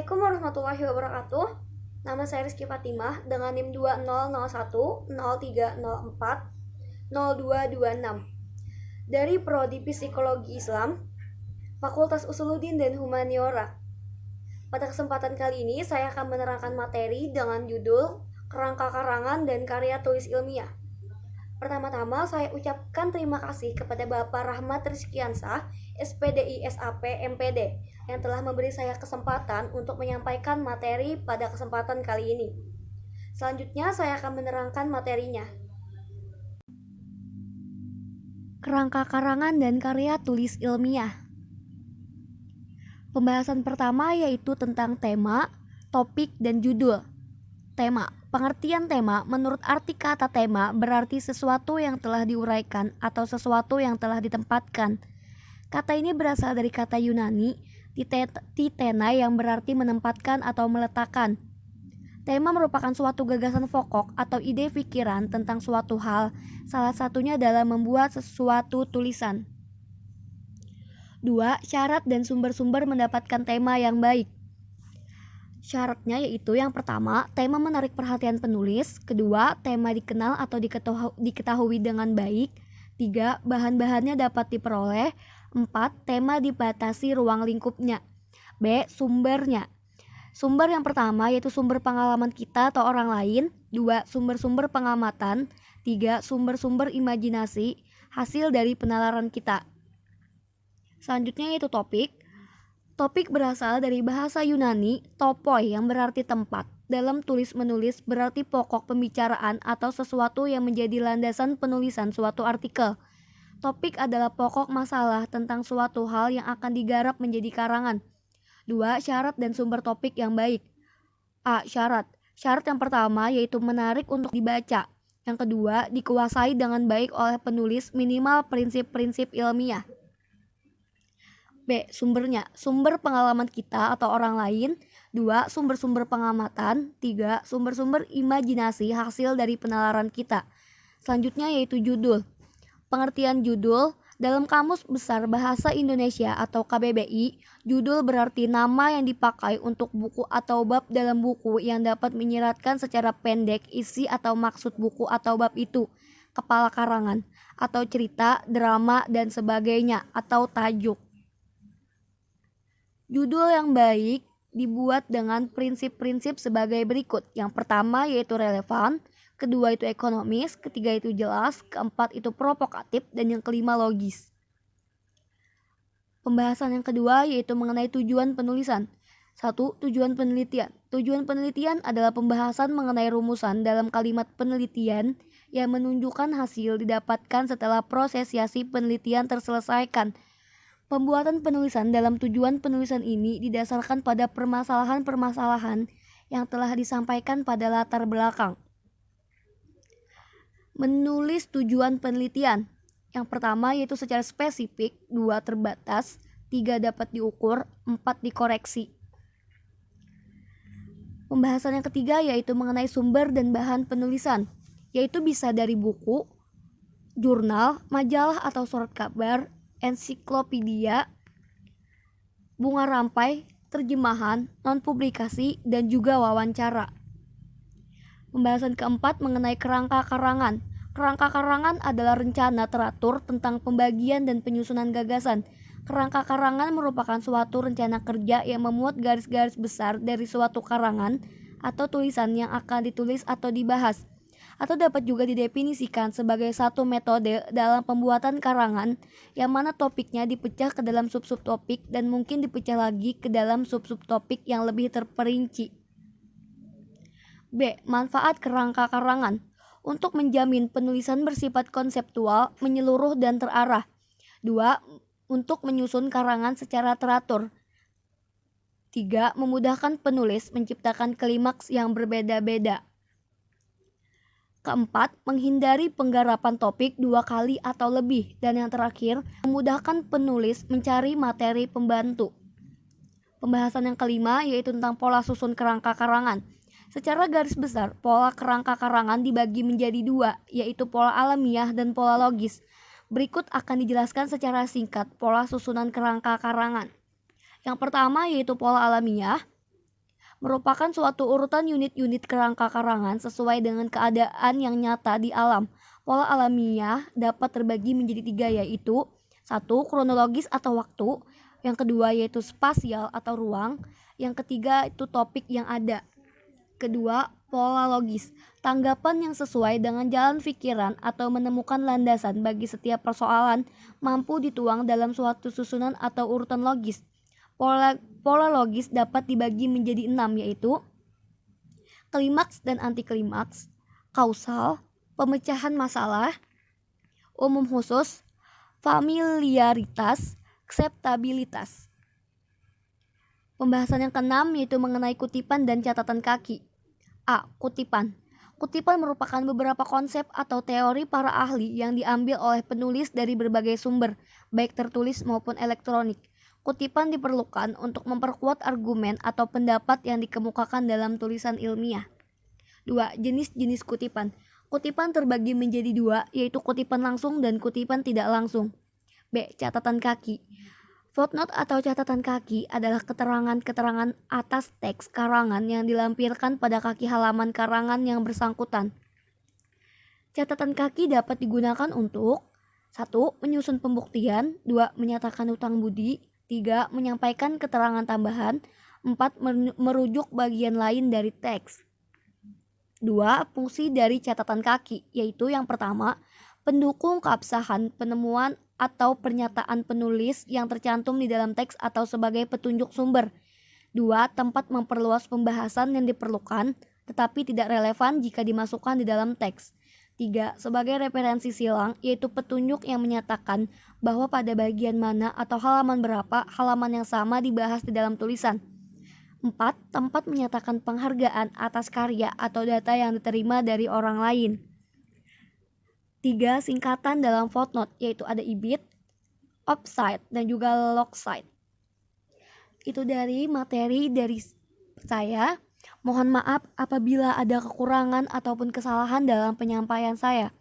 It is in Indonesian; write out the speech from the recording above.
Assalamualaikum warahmatullahi wabarakatuh. Nama saya Rizky Fatimah dengan NIM 2001 0304 0226 dari Prodi Psikologi Islam, Fakultas Usuluddin dan Humaniora. Pada kesempatan kali ini saya akan menerangkan materi dengan judul Kerangka Karangan dan Karya Tulis Ilmiah. Pertama-tama saya ucapkan terima kasih kepada Bapak Rahmat Rizkiansah, SPDI SAP MPD, yang telah memberi saya kesempatan untuk menyampaikan materi pada kesempatan kali ini. Selanjutnya saya akan menerangkan materinya. Kerangka karangan dan karya tulis ilmiah. Pembahasan pertama yaitu tentang tema, topik, dan judul. Tema. Pengertian tema menurut arti kata tema berarti sesuatu yang telah diuraikan atau sesuatu yang telah ditempatkan. Kata ini berasal dari kata Yunani titena yang berarti menempatkan atau meletakkan. Tema merupakan suatu gagasan pokok atau ide pikiran tentang suatu hal, salah satunya dalam membuat sesuatu tulisan. 2. Syarat dan sumber-sumber mendapatkan tema yang baik. Syaratnya yaitu yang pertama, tema menarik perhatian penulis. Kedua, tema dikenal atau diketahui dengan baik. 3. Bahan-bahannya dapat diperoleh. 4. Tema dibatasi ruang lingkupnya. B. Sumbernya. Sumber yang pertama yaitu sumber pengalaman kita atau orang lain. 2. Sumber-sumber pengamatan. 3. Sumber-sumber imajinasi, hasil dari penalaran kita. Selanjutnya yaitu topik. Topik berasal dari bahasa Yunani topoi yang berarti tempat. Dalam tulis-menulis berarti pokok pembicaraan atau sesuatu yang menjadi landasan penulisan suatu artikel. Topik adalah pokok masalah tentang suatu hal yang akan digarap menjadi karangan. 2. Syarat dan sumber topik yang baik. A. Syarat. Syarat yang pertama yaitu menarik untuk dibaca. Yang kedua, dikuasai dengan baik oleh penulis minimal prinsip-prinsip ilmiah. B. Sumbernya. Sumber pengalaman kita atau orang lain. 2. Sumber-sumber pengamatan. 3. Sumber-sumber imajinasi hasil dari penalaran kita. Selanjutnya yaitu judul. Pengertian judul. Dalam Kamus Besar Bahasa Indonesia atau KBBI, judul berarti nama yang dipakai untuk buku atau bab dalam buku yang dapat menyiratkan secara pendek isi atau maksud buku atau bab itu, kepala karangan, atau cerita, drama, dan sebagainya, atau tajuk. Judul yang baik dibuat dengan prinsip-prinsip sebagai berikut. Yang pertama yaitu relevan, kedua itu ekonomis, ketiga itu jelas, keempat itu provokatif, dan yang kelima logis. Pembahasan yang kedua yaitu mengenai tujuan penulisan. 1. Tujuan penelitian. Tujuan penelitian adalah pembahasan mengenai rumusan dalam kalimat penelitian yang menunjukkan hasil didapatkan setelah prosesiasi penelitian terselesaikan. Pembuatan penulisan dalam tujuan penulisan ini didasarkan pada permasalahan-permasalahan yang telah disampaikan pada latar belakang. Menulis tujuan penelitian. Yang pertama yaitu secara spesifik, 2 terbatas, 3 dapat diukur, 4 dikoreksi. Pembahasan yang ketiga yaitu mengenai sumber dan bahan penulisan, yaitu bisa dari buku, jurnal, majalah atau surat kabar, ensiklopedia, bunga rampai, terjemahan, non-publikasi, dan juga wawancara. Pembahasan keempat mengenai kerangka karangan. Kerangka karangan adalah rencana teratur tentang pembagian dan penyusunan gagasan. Kerangka karangan merupakan suatu rencana kerja yang memuat garis-garis besar dari suatu karangan atau tulisan yang akan ditulis atau dibahas, atau dapat juga didefinisikan sebagai satu metode dalam pembuatan karangan yang mana topiknya dipecah ke dalam sub-subtopik dan mungkin dipecah lagi ke dalam sub-subtopik yang lebih terperinci. B. Manfaat kerangka karangan. Untuk menjamin penulisan bersifat konseptual, menyeluruh, dan terarah. 2. Untuk menyusun karangan secara teratur. 3. Memudahkan penulis menciptakan klimaks yang berbeda-beda. Keempat, menghindari penggarapan topik 2 kali atau lebih. Dan yang terakhir, memudahkan penulis mencari materi pembantu. Pembahasan yang kelima yaitu tentang pola susun kerangka karangan. Secara garis besar, pola kerangka karangan dibagi menjadi 2, yaitu pola alamiah dan pola logis. Berikut akan dijelaskan secara singkat pola susunan kerangka karangan. Yang pertama yaitu pola alamiah. merupakan suatu urutan unit-unit kerangka karangan sesuai dengan keadaan yang nyata di alam. Pola alamiah dapat terbagi menjadi 3, yaitu 1. Kronologis atau waktu, yang kedua yaitu spasial atau ruang, yang ketiga itu topik yang ada. Kedua, pola logis, tanggapan yang sesuai dengan jalan pikiran atau menemukan landasan bagi setiap persoalan mampu dituang dalam suatu susunan atau urutan logis. Pola logis dapat dibagi menjadi 6, yaitu klimaks dan antiklimaks, kausal, pemecahan masalah, umum khusus, familiaritas, akseptabilitas. Pembahasan yang keenam yaitu mengenai kutipan dan catatan kaki. A. Kutipan. Kutipan merupakan beberapa konsep atau teori para ahli yang diambil oleh penulis dari berbagai sumber, baik tertulis maupun elektronik. Kutipan diperlukan untuk memperkuat argumen atau pendapat yang dikemukakan dalam tulisan ilmiah. 2. Jenis-jenis kutipan. Kutipan terbagi menjadi 2, yaitu kutipan langsung dan kutipan tidak langsung. B. Catatan kaki. Footnote atau catatan kaki adalah keterangan-keterangan atas teks karangan yang dilampirkan pada kaki halaman karangan yang bersangkutan. Catatan kaki dapat digunakan untuk 1. Menyusun pembuktian, 2. Menyatakan hutang budi, 3. Menyampaikan keterangan tambahan, 4. Merujuk bagian lain dari teks. 2. Fungsi dari catatan kaki, yaitu yang pertama, pendukung keabsahan penemuan atau pernyataan penulis yang tercantum di dalam teks atau sebagai petunjuk sumber. 2. Tempat memperluas pembahasan yang diperlukan, tetapi tidak relevan jika dimasukkan di dalam teks. 3. Sebagai referensi silang, yaitu petunjuk yang menyatakan bahwa pada bagian mana atau halaman berapa halaman yang sama dibahas di dalam tulisan. 4. Tempat menyatakan penghargaan atas karya atau data yang diterima dari orang lain. 3. Singkatan dalam footnote, yaitu ada ibid, offside, dan juga logside. Itu dari materi dari saya. Mohon maaf apabila ada kekurangan ataupun kesalahan dalam penyampaian saya.